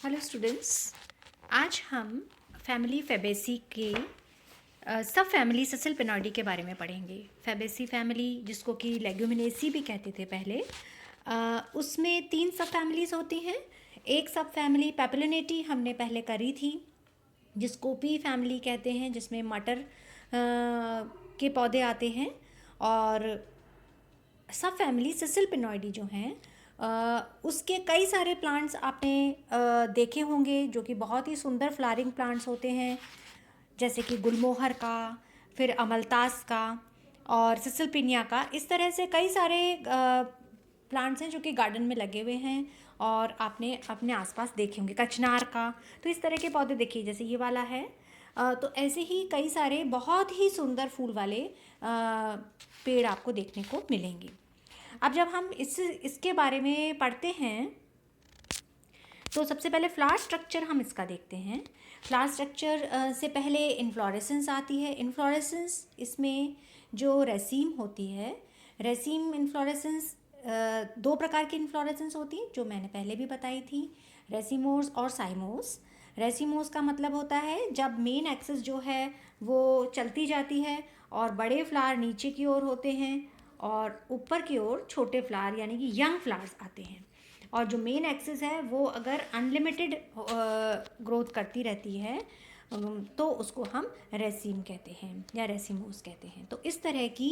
Hello students, आज हम family Fabaceae के सब फैमिली ससिलपिनॉइडी के बारे में पढ़ेंगे। फैबेसी फैमिली, जिसको कि लेग्यूमिनेसी भी कहते थे पहले, उसमें 3 सब फैमिलीज़ होती हैं। एक सब फैमिली पैपिलोनेटी हमने पहले करी थी, जिसको पी फैमिली कहते हैं, जिसमें मटर के पौधे आते हैं। और सब फैमिली ससिलपिनॉइडी जो हैं, उसके कई सारे प्लांट्स आपने देखे होंगे, जो कि बहुत ही सुंदर फ्लावरिंग प्लांट्स होते हैं, जैसे कि गुलमोहर का, फिर अमलतास का और सिसिलपिनिया का। इस तरह से कई सारे प्लांट्स हैं जो कि गार्डन में लगे हुए हैं और आपने अपने आसपास देखे होंगे। कचनार का, तो इस तरह के पौधे देखिए, जैसे ये वाला है। तो ऐसे ही कई सारे बहुत ही सुंदर फूल वाले पेड़ आपको देखने को मिलेंगे। अब जब हम इसके बारे में पढ़ते हैं, तो सबसे पहले फ्लावर स्ट्रक्चर हम इसका देखते हैं। फ्लावर स्ट्रक्चर से पहले इन्फ्लोरेसेंस आती है। इन्फ्लोरेसेंस, इसमें जो रेसीम होती है, रेसीम इन्फ्लोरेसेंस, 2 प्रकार की इन्फ्लोरेसेंस होती है, जो मैंने पहले भी बताई थी, रेसीमोस और साइमोस। रेसीमोस का मतलब होता है जब मेन एक्सिस जो है वो चलती जाती है और बड़े फ्लावर नीचे की ओर होते हैं और ऊपर की ओर छोटे फ्लावर यानी कि यंग फ्लावर्स आते हैं। और जो मेन एक्सिस है वो अगर अनलिमिटेड ग्रोथ करती रहती है, तो उसको हम रेसीम कहते हैं या रेसीमोस कहते हैं। तो इस तरह की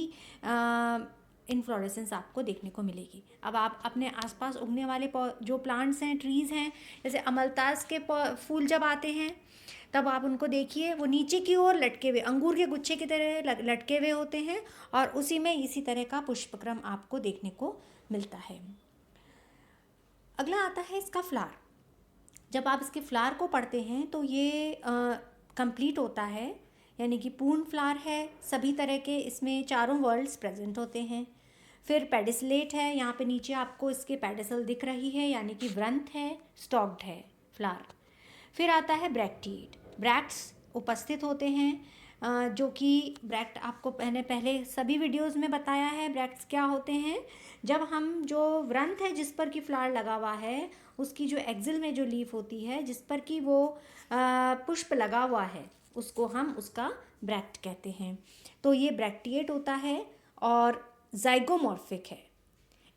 इन्फ्लोरेसेंस आपको देखने को मिलेगी। अब आप अपने आसपास उगने वाले जो प्लांट्स हैं, ट्रीज़ हैं, जैसे अमलतास के फूल जब आते हैं, तब आप उनको देखिए, वो नीचे की ओर लटके हुए अंगूर के गुच्छे की तरह लटके हुए होते हैं और उसी में इसी तरह का पुष्पक्रम आपको देखने को मिलता है। अगला आता है इसका फ्लावर। जब आप इसके फ्लावर को पढ़ते हैं तो ये कंप्लीट होता है, यानी कि पूर्ण फ्लावर है। सभी तरह के इसमें चारों वर्ल्ड्स प्रेजेंट होते हैं। फिर पेडिसलेट है, यहाँ पे नीचे आपको इसके पेडिसल दिख रही है, यानी कि वृंत है, स्टॉक्ड है फ्लावर। फिर आता है ब्रैक्टिएट। ब्रैक्ट्स उपस्थित होते हैं, जो कि ब्रैक्ट आपको मैंने पहले सभी वीडियोस में बताया है। ब्रैक्ट्स क्या होते हैं? जब हम जो वृंत है जिस पर कि फ्लावर लगा हुआ है, उसकी जो एक्सिल में जो लीफ होती है जिस पर कि वो पुष्प लगा हुआ है, उसको हम उसका ब्रैक्ट कहते हैं। तो ये ब्रैक्टिएट होता है और जाइगोमॉर्फिक है,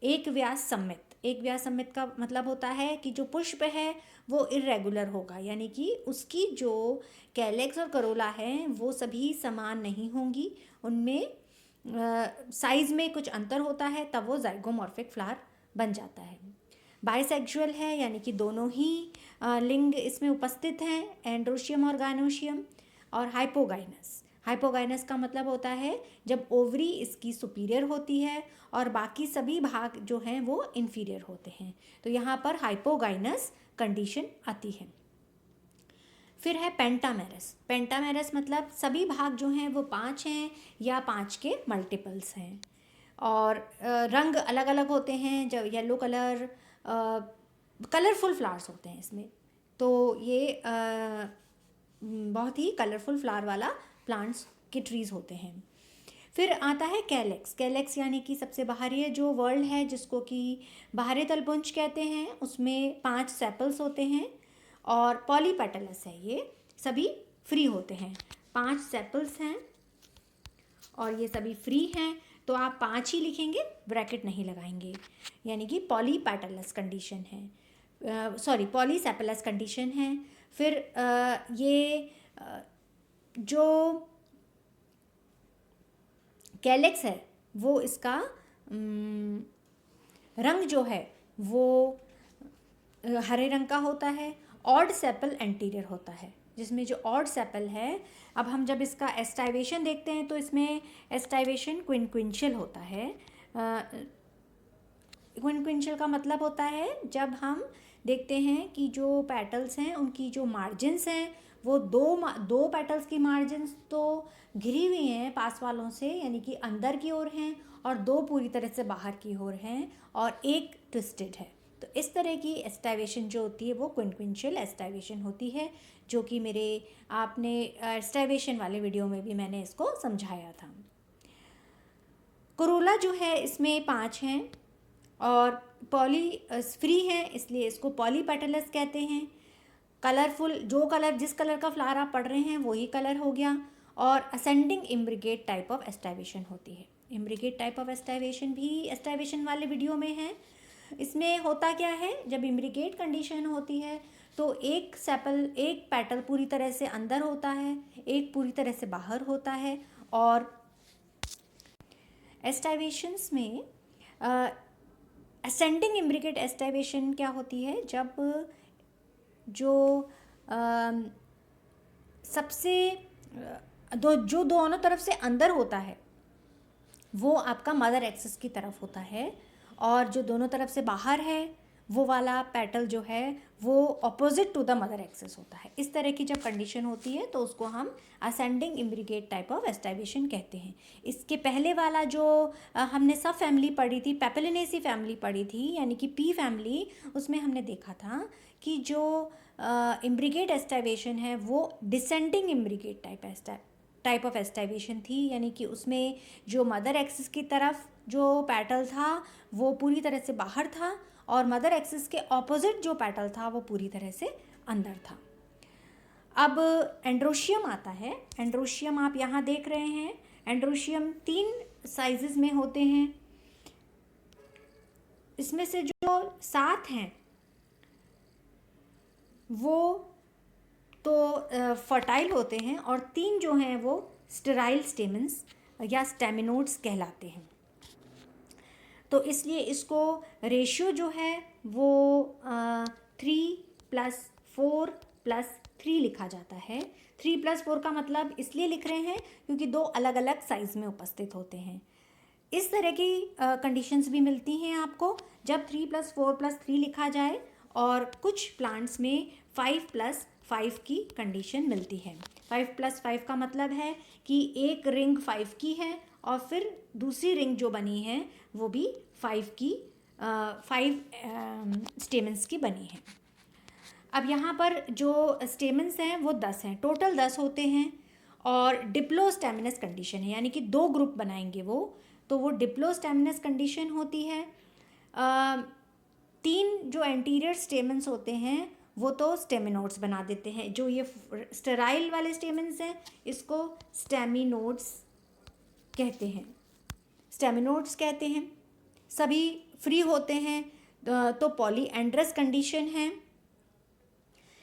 एक व्यास सम्मित। एक व्यास सम्मित का मतलब होता है कि जो पुष्प है वो इर्रेगुलर होगा, यानी कि उसकी जो कैलेक्स और करोला है वो सभी समान नहीं होंगी, उनमें साइज़ में कुछ अंतर होता है, तब वो जाइगोमॉर्फिक फ्लावर बन जाता है। बाइसेक्सुअल है, यानी कि दोनों ही लिंग इसमें उपस्थित हैं, एंड्रोशियम और गायनोशियम। और हाइपोगाइनस। हाइपोगाइनस का मतलब होता है जब ओवरी इसकी सुपीरियर होती है और बाकी सभी भाग जो हैं वो इन्फीरियर होते हैं, तो यहाँ पर हाइपोगाइनस कंडीशन आती है। फिर है पेंटामेरस। पेंटामेरस मतलब सभी भाग जो हैं वो 5 हैं या 5 के मल्टीपल्स हैं और रंग अलग अलग होते हैं। जब येलो कलर, कलरफुल फ्लावर्स होते हैं इसमें, तो ये बहुत ही कलरफुल फ्लावर वाला प्लांट्स के ट्रीज़ होते हैं। फिर आता है कैलेक्स। कैलेक्स यानी कि सबसे बाहरी जो वर्ल्ड है, जिसको कि बाहरी तलपुंज कहते हैं, उसमें 5 सेपल्स होते हैं और पॉलीपेटलस है, ये सभी फ्री होते हैं। 5 सेपल्स हैं और ये सभी फ्री हैं, तो आप 5 ही लिखेंगे, ब्रैकेट नहीं लगाएंगे, यानी कि पॉलीपेटलस कंडीशन है, सॉरी पॉलीसेपलस कंडीशन है। फिर ये जो कैलेक्स है वो इसका रंग जो है वो हरे रंग का होता है। ऑड सेपल एंटीरियर होता है, जिसमें जो ऑड सेपल है, अब हम जब इसका एस्टाइवेशन देखते हैं तो इसमें एस्टाइवेशन क्विंक्विंशियल होता है। क्विंक्विंशियल का मतलब होता है जब हम देखते हैं कि जो पेटल्स हैं उनकी जो मार्जिन्स हैं वो दो पेटल्स की मार्जिन्स तो घिरी हुई हैं पास वालों से, यानी कि अंदर की ओर हैं, और 2 पूरी तरह से बाहर की ओर हैं और एक ट्विस्टेड है। तो इस तरह की एस्टाइवेशन जो होती है वो क्विंक्विंशियल एस्टाइवेशन होती है, जो कि मेरे आपने एस्टाइवेशन वाले वीडियो में भी मैंने इसको समझाया था। कोरोला जो है इसमें 5 हैं और फ्री हैं, इसलिए इसको पॉलीपेटलस कहते हैं। कलरफुल, जो कलर, जिस कलर का फ्लावर आप पढ़ रहे हैं वही कलर हो गया। और असेंडिंग इम्ब्रिगेट टाइप ऑफ एस्टाइवेशन होती है। इम्ब्रिगेट टाइप ऑफ एस्टाइवेशन भी एस्टाइवेशन वाले वीडियो में है। इसमें होता क्या है, जब इम्ब्रिगेट कंडीशन होती है तो एक पेटल पूरी तरह से अंदर होता है, एक पूरी तरह से बाहर होता है। और एस्टाइवेशंस में असेंडिंग इम्ब्रिगेट एस्टाइवेशन क्या होती है, जब जो सबसे जो दोनों तरफ से अंदर होता है वो आपका मदर एक्सिस की तरफ होता है, और जो दोनों तरफ से बाहर है वो वाला पेटल जो है वो opposite to the mother axis होता है। इस तरह की जब कंडीशन होती है तो उसको हम असेंडिंग इम्ब्रिगेट टाइप ऑफ एस्टाइवेशन कहते हैं। इसके पहले वाला जो हमने सब फैमिली पढ़ी थी, पेपिलिनेसी फैमिली पढ़ी थी, यानी कि पी फैमिली, उसमें हमने देखा था कि जो इम्ब्रिगेट एस्टाइवेशन है वो डिसेंडिंग इम्ब्रिगेट टाइप ऑफ एस्टाइवेशन थी, यानी कि उसमें जो मदर एक्सिस की तरफ जो पेटल था वो पूरी तरह से बाहर था, और मदर एक्सिस के ऑपोजिट जो पेटल था वो पूरी तरह से अंदर था। अब एंड्रोशियम आता है। एंड्रोशियम आप यहाँ देख रहे हैं। एंड्रोशियम 3 साइजेस में होते हैं। इसमें से जो 7 हैं वो तो फर्टाइल होते हैं, और 3 जो हैं वो स्टेराइल स्टेमन्स या स्टेमिनोड्स कहलाते हैं। तो इसलिए इसको रेशियो जो है वो 3+4+3 लिखा जाता है। 3+4 का मतलब इसलिए लिख रहे हैं क्योंकि 2 अलग अलग साइज़ में उपस्थित होते हैं। इस तरह की कंडीशंस भी मिलती हैं आपको जब 3+4+3 लिखा जाए, और कुछ प्लांट्स में 5+5 की कंडीशन मिलती है। 5+5 का मतलब है कि एक रिंग 5 की है और फिर दूसरी रिंग जो बनी है वो भी 5 स्टेमन्स की बनी है। अब यहाँ पर जो स्टेमन्स हैं वो 10 हैं, टोटल 10 होते हैं, और डिप्लोस्टेमिनस कंडीशन है, यानी कि 2 ग्रुप बनाएंगे तो वो डिप्लोस्टेमिनस कंडीशन होती है। 3 जो एंटीरियर स्टेमन्स होते हैं वो तो स्टेमिनोड्स बना देते हैं। जो ये स्टेराइल वाले स्टेमन्स हैं इसको स्टेमिनोड्स कहते हैं, स्टेमिनोड्स कहते हैं। सभी फ्री होते हैं तो पॉलीएंड्रस कंडीशन है।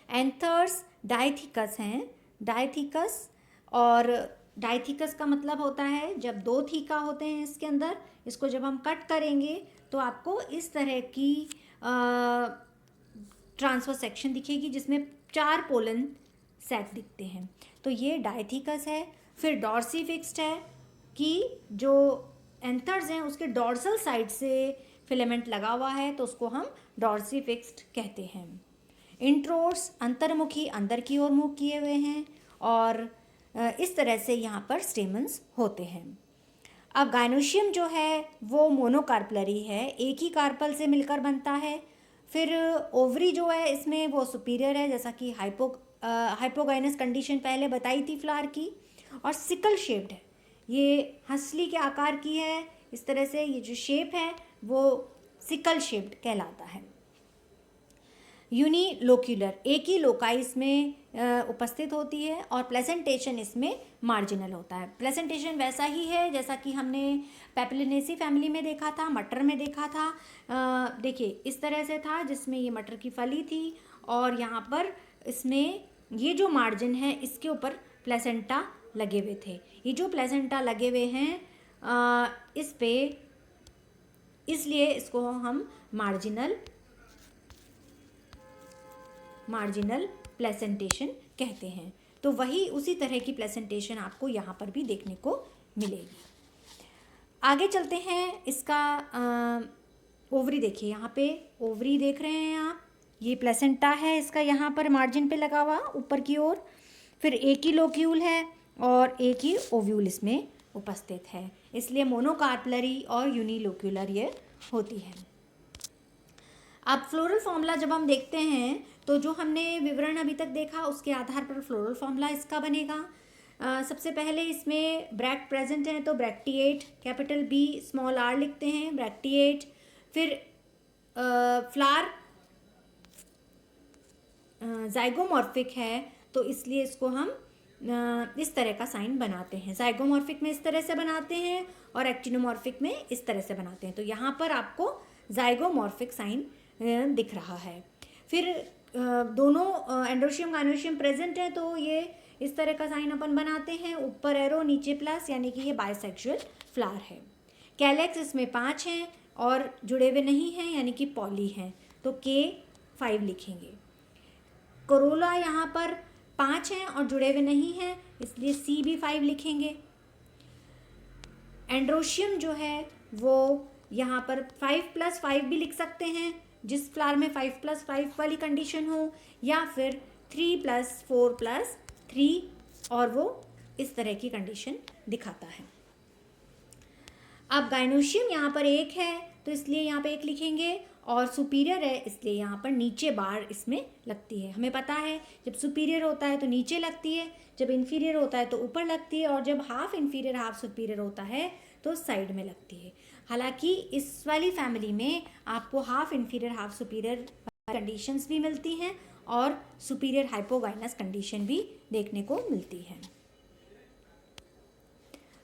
एंथर्स डाइथिकस हैं, डाइथिकस, और डाइथिकस का मतलब होता है जब 2 थीका होते हैं इसके अंदर, इसको जब हम कट करेंगे तो आपको इस तरह की ट्रांसफर सेक्शन दिखेगी जिसमें 4 पोलन सेट दिखते हैं, तो ये डाइथिकस है। फिर डॉर्सी फिक्स्ड है कि जो एंथर्स हैं उसके डॉर्सल साइड से फिलामेंट लगा हुआ है तो उसको हम डॉर्सी फिक्स्ड कहते हैं। इंट्रोर्स अंतर्मुखी, अंदर की ओर मुँह किए हुए हैं, और इस तरह से यहाँ पर स्टेमन्स होते हैं। अब गायनोशियम जो है वो मोनोकार्पलरी है, एक ही कार्पल से मिलकर बनता है। फिर ओवरी जो है इसमें वो सुपीरियर है, जैसा कि हाइपोगाइनस कंडीशन पहले बताई थी फ्लावर की, और सिकल शेप्ड है, ये हंसली के आकार की है। इस तरह से ये जो शेप है वो सिकल शेप्ड कहलाता है। यूनिलोक्यूलर, एक ही लोकाई इसमें उपस्थित होती है, और प्लेसेंटेशन इसमें मार्जिनल होता है। प्लेसेंटेशन वैसा ही है जैसा कि हमने पेपिलिनेसी फैमिली में देखा था, मटर में देखा था। देखिए इस तरह से था जिसमें ये मटर की फली थी, और यहाँ पर इसमें ये जो मार्जिन है इसके ऊपर प्लेसेंटा लगे हुए थे। ये जो प्लेसेंटा लगे हुए हैं इस पे, इसलिए इसको हम मार्जिनल प्लेसेंटेशन कहते हैं। तो वही उसी तरह की प्लेसेंटेशन आपको यहाँ पर भी देखने को मिलेगी। आगे चलते हैं। इसका ओवरी देखिए, यहाँ पे ओवरी देख रहे हैं आप, ये प्लेसेंटा है इसका यहाँ पर मार्जिन पे लगा हुआ ऊपर की ओर। फिर एक ही लोक्यूल है और एक ही ओव्यूल इसमें उपस्थित है, इसलिए मोनोकार्पलरी और यूनिलोक्यूलर ये होती है। अब फ्लोरल फॉर्मूला जब हम देखते हैं तो जो हमने विवरण अभी तक देखा उसके आधार पर फ्लोरल फॉर्मूला इसका बनेगा। सबसे पहले इसमें ब्रैक्ट प्रेजेंट है तो bracteate, capital B small R लिखते हैं, ब्रैक्टिएट। फिर फ्लावर जाइगोमॉर्फिक है तो इसलिए इसको हम इस तरह का साइन बनाते हैं। जाइगोमॉर्फिक में इस तरह से बनाते हैं और एक्टिनोमॉर्फिक में इस तरह से बनाते हैं। तो यहाँ पर आपको जाइगोमॉर्फिक साइन दिख रहा है। फिर दोनों एंड्रोशियम गायनोशियम प्रेजेंट है तो ये इस तरह का साइन अपन बनाते हैं, ऊपर एरो नीचे प्लस, यानी कि ये बाइसेक्सुअल फ्लावर है। कैलेक्स इसमें 5 हैं और जुड़े हुए नहीं हैं यानी कि पॉली हैं, तो K5 लिखेंगे। कोरोला यहाँ पर 5 हैं और जुड़े हुए नहीं हैं इसलिए C भी 5 लिखेंगे। एंड्रोशियम जो है वो यहाँ पर 5+5 भी लिख सकते हैं, जिस फ्लावर में 5+5 वाली कंडीशन हो, या फिर 3+4+3 और वो इस तरह की कंडीशन दिखाता है। अब गायनोशियम यहाँ पर 1 है तो इसलिए यहाँ पे 1 लिखेंगे, और सुपीरियर है इसलिए यहाँ पर नीचे बार इसमें लगती है। हमें पता है जब सुपीरियर होता है तो नीचे लगती है, जब इन्फीरियर होता है तो ऊपर लगती है, और जब हाफ इन्फीरियर हाफ सुपीरियर होता है तो साइड में लगती है। हालांकि इस वाली फैमिली में आपको half inferior half superior conditions भी मिलती हैं और सुपीरियर हाइपोगाइनस कंडीशन भी देखने को मिलती है।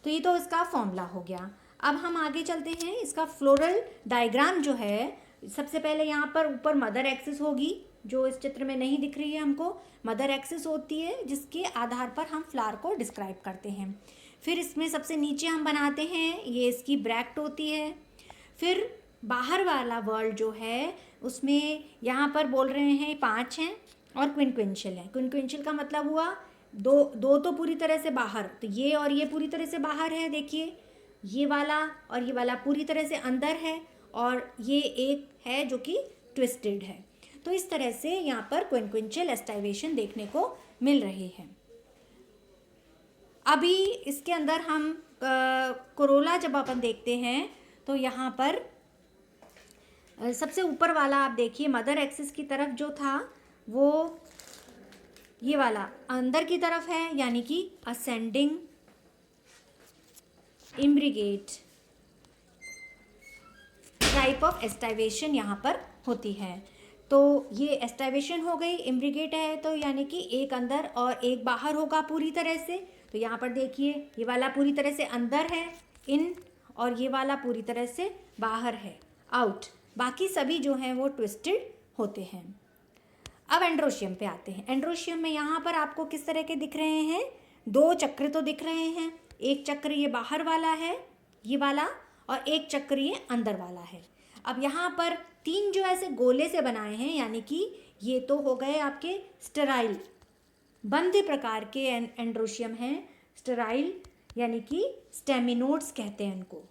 तो ये तो इसका फॉर्मूला हो गया। अब हम आगे चलते हैं। इसका फ्लोरल डायग्राम जो है, सबसे पहले यहाँ पर ऊपर मदर एक्सिस होगी जो इस चित्र में नहीं दिख रही है हमको। मदर एक्सिस होती है जिसके आधार पर हम फ्लावर को डिस्क्राइब करते हैं। फिर इसमें सबसे नीचे हम बनाते हैं, ये इसकी ब्रैक्ट होती है। फिर बाहर वाला वर्ल्ड जो है उसमें यहाँ पर बोल रहे हैं 5 हैं और क्विंक्विंशियल है। क्विंक्विंशियल का मतलब हुआ दो तो पूरी तरह से बाहर, तो ये और ये पूरी तरह से बाहर है। देखिए ये वाला और ये वाला पूरी तरह से अंदर है, और ये एक है जो कि ट्विस्टेड है। तो इस तरह से यहाँ पर क्विंक्विंशियल एस्टाइवेशन देखने को मिल रही है। अभी इसके अंदर हम कोरोला जब अपन देखते हैं तो यहाँ पर सबसे ऊपर वाला आप देखिए, मदर एक्सिस की तरफ जो था वो ये वाला अंदर की तरफ है, यानी कि असेंडिंग इम्ब्रिगेट टाइप ऑफ एस्टाइवेशन यहाँ पर होती है। तो ये एस्टाइवेशन हो गई, इम्ब्रिगेट है तो यानी कि एक अंदर और एक बाहर होगा पूरी तरह से। तो यहाँ पर देखिए ये वाला पूरी तरह से अंदर है इन, और ये वाला पूरी तरह से बाहर है आउट। बाकी सभी जो हैं वो ट्विस्टेड होते हैं। अब एंड्रोशियम पे आते हैं। एंड्रोशियम में यहाँ पर आपको किस तरह के दिख रहे हैं, 2 चक्र तो दिख रहे हैं। एक चक्र ये बाहर वाला है ये वाला, और एक चक्र ये अंदर वाला है। अब यहाँ पर 3 जो ऐसे गोले से बनाए हैं, यानी कि ये तो हो गए आपके स्टेराइल बंद प्रकार के एंड्रोशियम हैं। स्टेराइल यानी कि स्टेमिनोड्स कहते हैं इनको,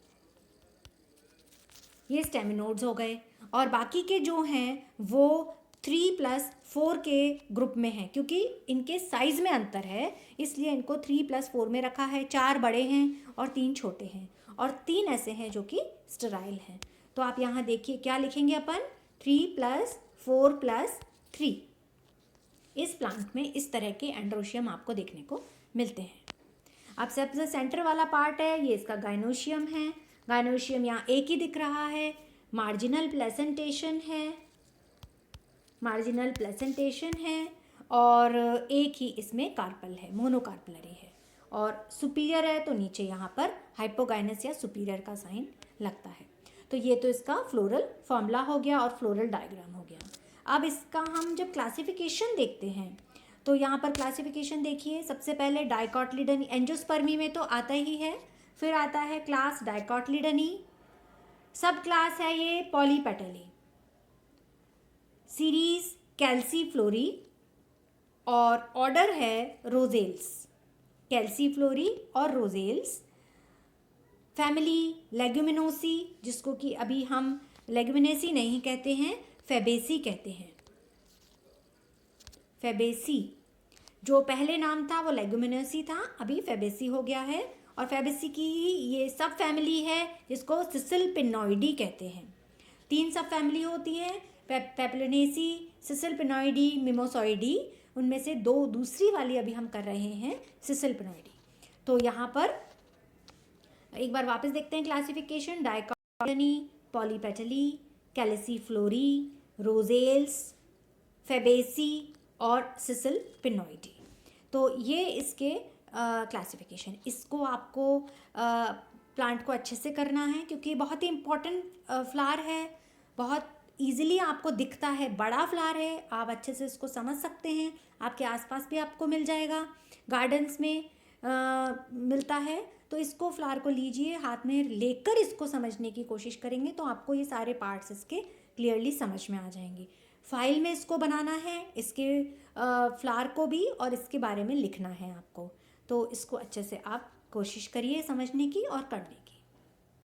ये स्टेमिनोड्स हो गए। और बाकी के जो हैं वो 3+4 के ग्रुप में हैं, क्योंकि इनके साइज में अंतर है इसलिए इनको 3+4 में रखा है। 4 बड़े हैं और 3 छोटे हैं, और 3 ऐसे हैं जो कि स्टेराइल हैं। तो आप यहाँ देखिए क्या लिखेंगे अपन, 3+4+3। इस प्लांट में इस तरह के एंड्रोशियम आपको देखने को मिलते हैं। अब सबसे सेंटर वाला पार्ट है ये इसका गायनोशियम है। गायनोशियम यहाँ एक ही दिख रहा है, मार्जिनल प्लेसेंटेशन है, मार्जिनल प्लेसेंटेशन है, और एक ही इसमें कार्पल है, मोनोकार्पलरी है, और सुपीरियर है तो नीचे यहाँ पर हाइपोगाइनस या सुपीरियर का साइन लगता है। तो ये तो इसका फ्लोरल फॉर्मूला हो गया और फ्लोरल डायग्राम हो गया। अब इसका हम जब क्लासिफिकेशन देखते हैं तो यहाँ पर क्लासिफिकेशन देखिए, सबसे पहले डाइकोटिलीडनी, एंजियोस्पर्मी में तो आता ही है, फिर आता है क्लास डाइकोटिलीडनी, सब क्लास है ये पॉलीपेटली, सीरीज कैल्सीफ्लोरी, और ऑर्डर है रोजेल्स, कैल्सीफ्लोरी और रोजेल्स। फैमिली लेग्यूमिनोसी, जिसको कि अभी हम लेग्यूमिनेसी नहीं कहते हैं, फेबेसी कहते हैं। फेबेसी जो पहले नाम था वो लेग्यूमिनोसी था, अभी फेबेसी हो गया है। और फेबेसी की ये सब फैमिली है जिसको सिसिलपिनॉइडी कहते हैं। 3 सब फैमिली होती हैं, पेपलिनेसी, सिसिलपिनॉइडी, मिमोसॉइडी। उनमें से 2 दूसरी वाली अभी हम कर रहे हैं, सिसिलपिनॉइडी। तो यहाँ पर एक बार वापस देखते हैं क्लासिफिकेशन, डाइकोटिलीडनी, पॉलीपेटली, कैल्सीफ्लोरी, रोजेल्स, फेबेसी और सिसिल पिनोइडी। तो ये इसके क्लासिफिकेशन। इसको आपको प्लांट को अच्छे से करना है क्योंकि बहुत ही इम्पोर्टेंट फ्लावर है, बहुत ईजिली आपको दिखता है, बड़ा फ्लावर है, आप अच्छे से इसको समझ सकते हैं। आपके आसपास भी आपको मिल जाएगा, गार्डन्स में मिलता है। तो इसको फ्लावर को लीजिए, हाथ में लेकर इसको समझने की कोशिश करेंगे तो आपको ये सारे पार्ट्स इसके क्लियरली समझ में आ जाएंगे। फाइल में इसको बनाना है, इसके फ्लावर को भी, और इसके बारे में लिखना है आपको। तो इसको अच्छे से आप कोशिश करिए समझने की और करने की।